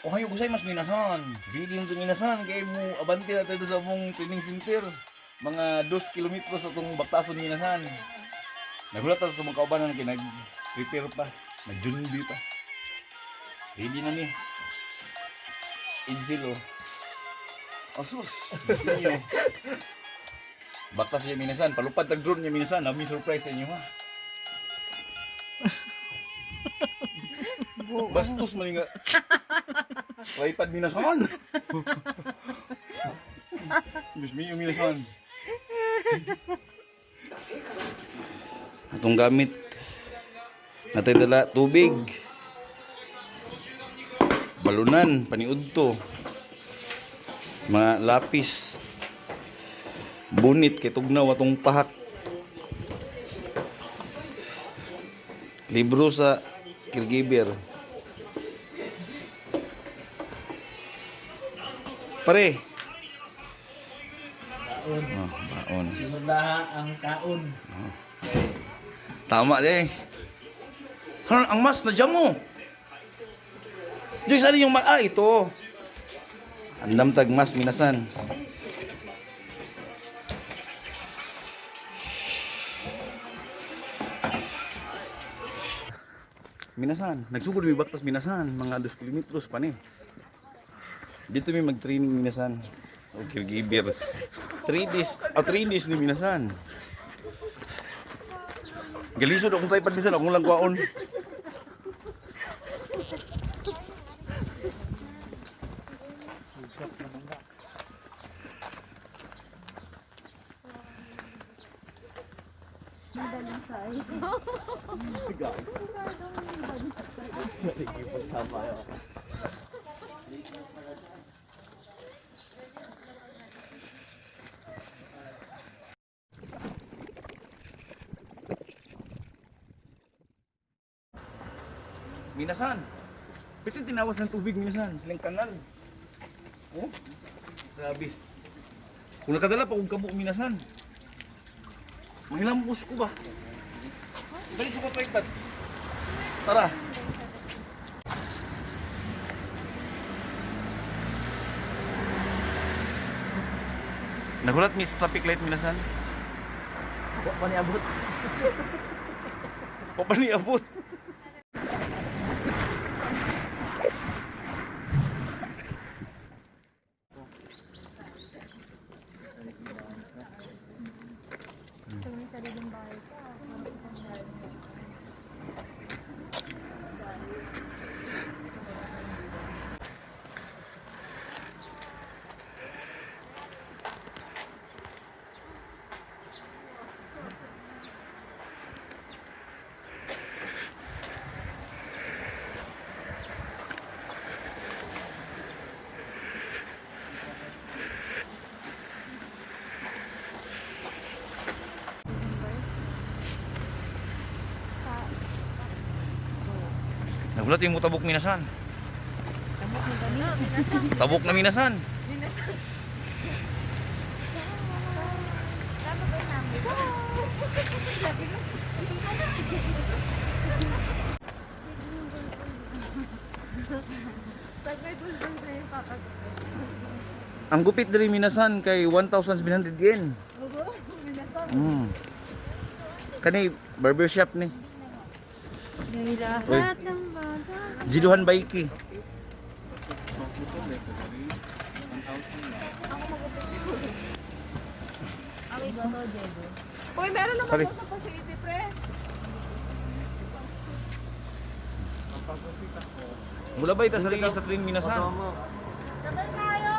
Ohayo gozaimasu minasan. Reading to minasan kay mo abante na tayo sa among training center. Mga 2 kilometros atong baktason minasan. Nagulat ta sa mga kaubanan kay nag-prepare pa, nag-junbi pa. Ready na ni. Inzilo. Asus. Niyo. Baktas niya minasan, palupad tag drone niya minasan. Nami surprise sa inyo ha. Bastos man nga. Tripod minasan. Diyos miyo minasan. Itong gamit. Natay dala tubig. Balunan, paniudto. Mga lapis. Bunit kay tugnaw atong pahak. Libro sa caregiver. Pare. Kaon. Oh, baon. Sinundaha ang kaon. Tama deh. Ang mas na mo. Diyos, ano yung ito. Andam tag mas minasan. Minasan, nagsugod mi baktas minasan, mga 2 kilometros pa ni. Dito mi mag-training minasan. O caregiver. 3 days ni minasan. Galisod akong tripod bisan akong lang kwaon. Minasan. Pwede tinawas ng tubig minasan, silang kanal. Oh, grabe. Kung nakadala pa kung kamo minasan. Mahilamos ko ba? Balik sa tripod. Tara. Nagulat mi sa traffic light minasan. Wa pa ni abot. O pa ni abot. Nagulat yung tabok minasan. Tabok na minasan. Ang gupit dari minasan kay 1,700 yen. Kani barbershop ni. Dari lahat ng bata. Jiduhan Baiki. Uy, meron naman Pare. po sa facility, pre. Mula ba ita sa rin sa train minasan? Sabay tayo!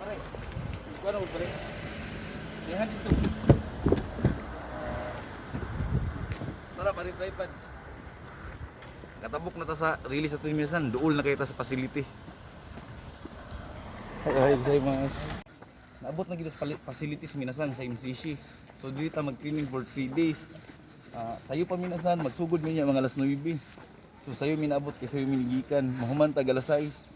Pare. Kuano pare? Lihat dito. Tara pare tripod. Katabok na ta sa release sa train minasan, duol na kita sa facility. Ay, mas. Naabot na kita sa facilities minasan sa MCC. So dito ta mag-training for 3 days. Sayo pa minasan magsugod mi niya mga alas 9. So sayo minaabot kay sayo minigikan, mahuman tag alas 6.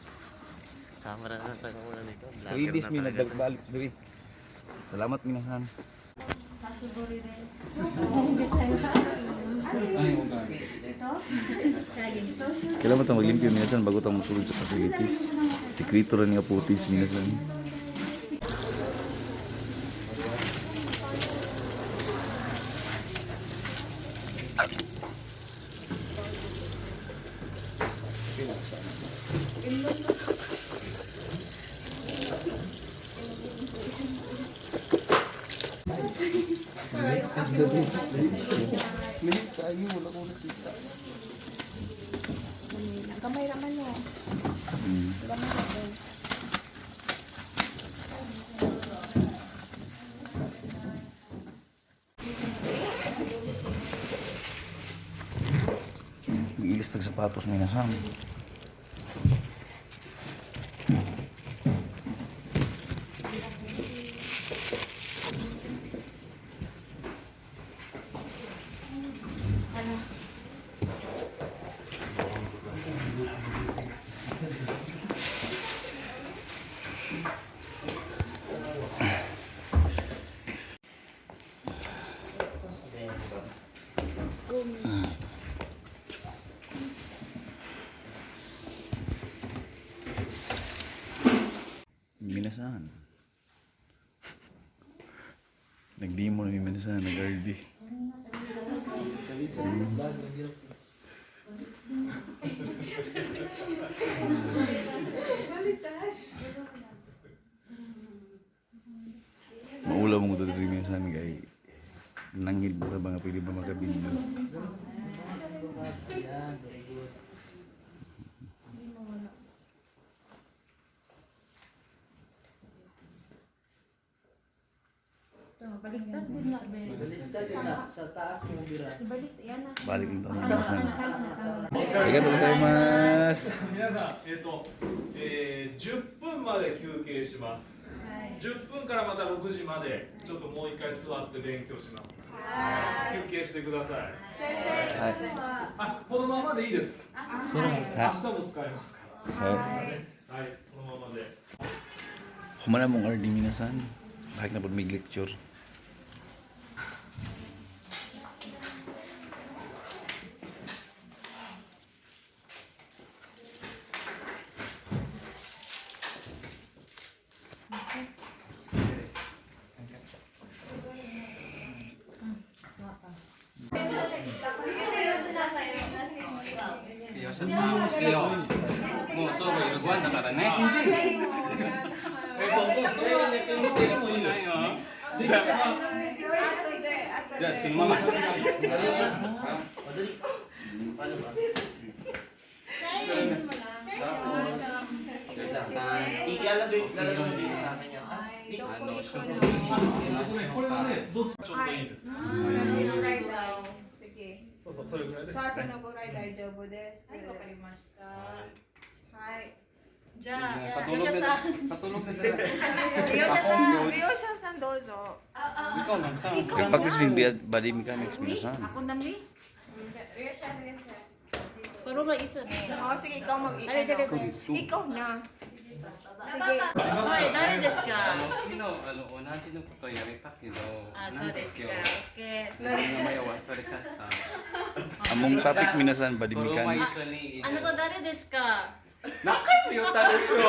Camera na tayo muna nito. 3 days mi nagbalik diri. Salamat minasan. Sa Suguri din. Kailan mo ito maglimpyo minasan bago ito magsulod sa facilities. Sekreto rin nga putis minasan. Kamay raman mo. Iilis tag sapatos minasan. Minasan. Nagdimo na yung minasan, nag-RD. Maulaw mo ko ito rin minasan, kay nangil ba ba nga pwede ba makabino? Baliktad din nga. Baliktad yun na. Sa taas mo bira. Ibalik, yan na. Balik lang tayo minasan. Arigatou gozaimasu. 皆さん、10分まで休憩します。10分からまた6時まで、ちょっともう一回座って勉強します。休憩してください。あ、このままでいいです。明日も使えますから。はい、このままで。 Humana mong RD minasan. Bakit na po may lecture? Ilalagay mo dito sa akin yan. これはね、どっちちょっといいです。 Sige. そうそう、それぐらいです。 Sasa no guray daijoubu desu. Ay, wakarimashita. Hai. Ja, Yosha-san. Patulog na dala. Ryo-san dozo. Ikaw lang sa. Practice with body mechanics minasan. Ako nami. Ryo-san. Pero ba isa na? Oh, sige, ikaw mag-i. Ay, dali, Ikaw na. Sige. はい、誰ですか？昨日同じのことやりたけど、あ、そうですか。OK。名前を忘れちゃった。 Among topic minasan body この前 mechanics. 一緒に。あなた誰ですか？何回も言ったでしょ。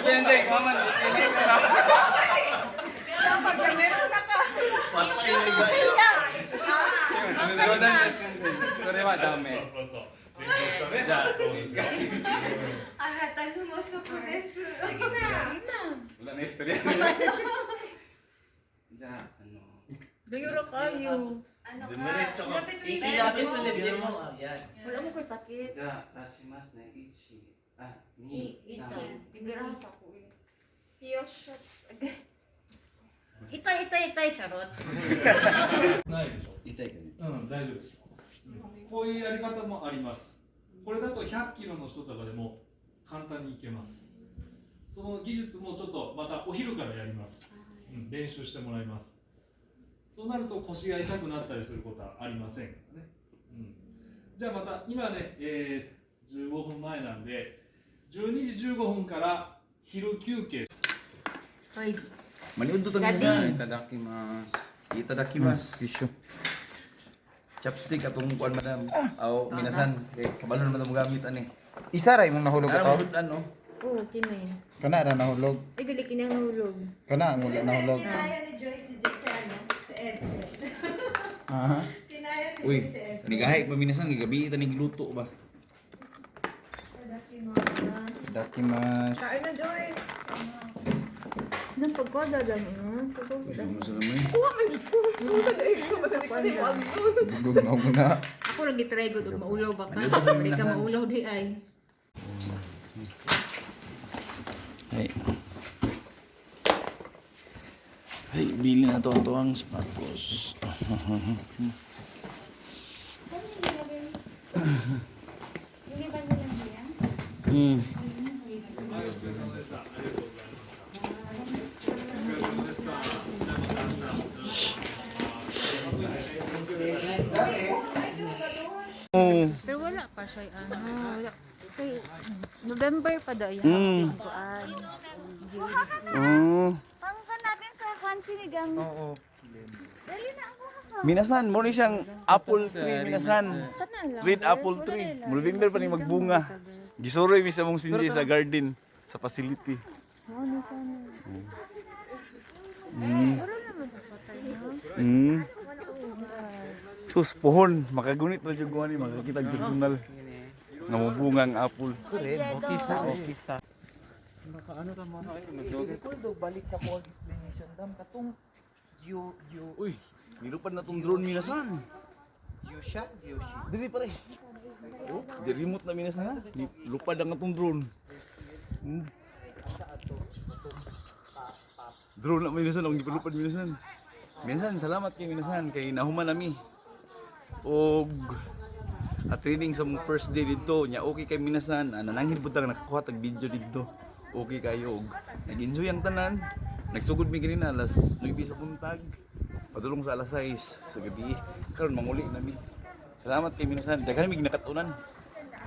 全然我慢できないから。 Kapag na meron na ka. 冗談です先生。それはダメ。そうそうそう。勉強したね。じゃあどうですか。あなたのもそこです。裏のストレート。じゃあBiguro kayo. Dumiretso ka. Ilapit mo libyan mo. Yan. Wala mo ko sakit. じゃあ立ちますね。1、あ、2、3。 Ibirahas ako eh. Ryo-san. 痛い痛い痛いチャロッ。ないでしょ。痛いかね。うん、大丈夫です。こういうやり方もあります。これだと100キロの人とかでも簡単にいけます。その技術もちょっとまたお昼からやります。練習してもらいます。そうなると腰が痛くなったりすることはありませんからね。じゃあまた今ね、15分前なんで、12時15分から昼休憩。はい。Maniud to Gadi. minasan. Itadakimasu. Itadakimasu. Kisyo. Chopstick atong kuan madam. Aw minasan. Kay kabalo naman mo gamit ani. Isa ra imong nahulog Ano ato. mo ano? Oo, kinoy. Kana ra nahulog. Ay, dili kinang nahulog. Kana ang wala nahulog. Kinaya ni Joyce si Jake sa ano? Sa Edsel. Aha. Kinaya ni Uy, Joyce sa Edsel. nigahay pa minasan kay gabi tani gluto ba. Dakimasu. Kain na, Joy. Nang pagkoda lang, no? Ano sa naman? Dugog na muna. Ako lagi try ko ug maulaw ba ka? Ano ba sa Balik ka minasan? maulaw di ay. Hey. Hey, bili na to ang sapatos. Hmm. Oh. Pero wala pa siya ano, wala. Kay November pa daw yan. Mm. Kuan. Oh. Pangkan natin sa kansinigang. Oo. Minasan, mo ni siyang apple tree minasan. Kana lang. Red apple tree. November pa ni magbunga. Gisuroy mi sa mong sinji sa garden, sa facility. Sus pohon, makagunit na jud ni makakita personal. Nga mabunga ang apple. Okay sa. Baka ano ta mga kayo nagdogay ko do balik sa full explanation dam katong you Uy, nilupad na tong drone minasan. shot Dili pare. Oh, di remote na minasan ha. Lupad ang atong drone. Drone na minasan, ang gipalupad minasan. Minsan salamat kay minasan kay nahuman nami. Og at training sa mong first day dito nya okay kay minasan nanangin pud tag nakakuha tag video dito. Okay kayo og nag-enjoy ang tanan. Nagsugod mi ganina alas 9 sa buntag. Padulong sa alas 6 sa gabi. Karon manguli nami. Salamat kay minasan. Daghan mi ginakatunan.